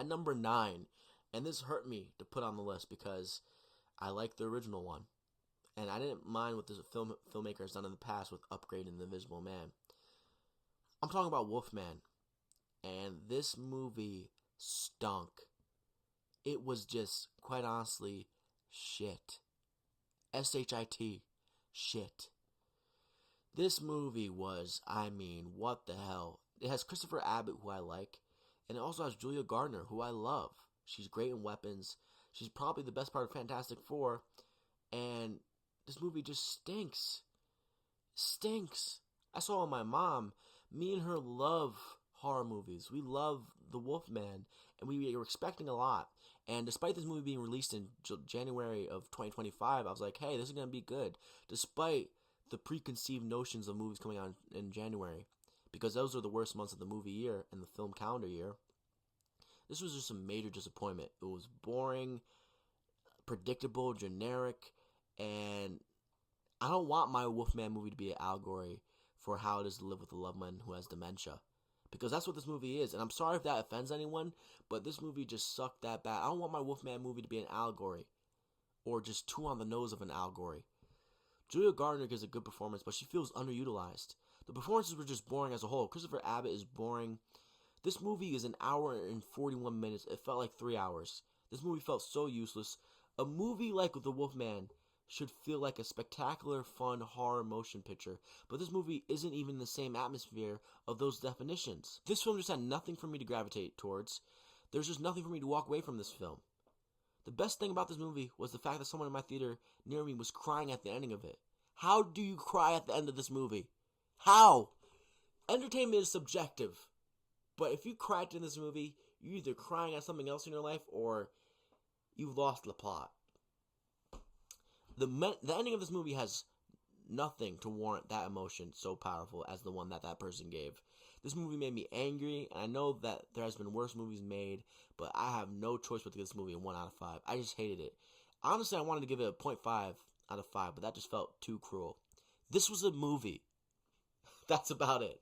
At number 9, and this hurt me to put on the list because I like the original one. And I didn't mind what the filmmaker has done in the past with upgrading the Invisible Man. I'm talking about Wolfman. And this movie stunk. It was just, quite honestly, shit. S-H-I-T. Shit. This movie was, what the hell? It has Christopher Abbott, who I like, and it also has Julia Gardner, who I love. She's great in Weapons. She's probably the best part of Fantastic Four, and this movie just stinks. Stinks. I saw it with my mom. Me and her love horror movies. We love The Wolfman, and we were expecting a lot. And despite this movie being released in January of 2025, I was like, hey, this is going to be good. Despite the preconceived notions of movies coming out in January, because those are the worst months of the movie year and the film calendar year. This was just a major disappointment. It was boring, predictable, generic, and I don't want my Wolfman movie to be an allegory for how it is to live with a loved one who has dementia. Because that's what this movie is. And I'm sorry if that offends anyone, but this movie just sucked that bad. I don't want my Wolfman movie to be an allegory. Or just too on the nose of an allegory. Julia Gardner gives a good performance, but she feels underutilized. The performances were just boring as a whole. Christopher Abbott is boring. This movie is an hour and 41 minutes. It felt like 3 hours. This movie felt so useless. A movie like The Wolfman should feel like a spectacular, fun horror motion picture, but this movie isn't even the same atmosphere of those definitions. This film just had nothing for me to gravitate towards. There's just nothing for me to walk away from this film. The best thing about this movie was the fact that someone in my theater near me was crying at the ending of it. How do you cry at the end of this movie? How? Entertainment is subjective, but if you cried in this movie, you're either crying at something else in your life or you've lost the plot. The ending of this movie has nothing to warrant that emotion so powerful as the one that person gave. This movie made me angry, and I know that there has been worse movies made, but I have no choice but to give this movie a 1 out of 5. I just hated it. Honestly, I wanted to give it a 0.5 out of 5, but that just felt too cruel. This was a movie. That's about it.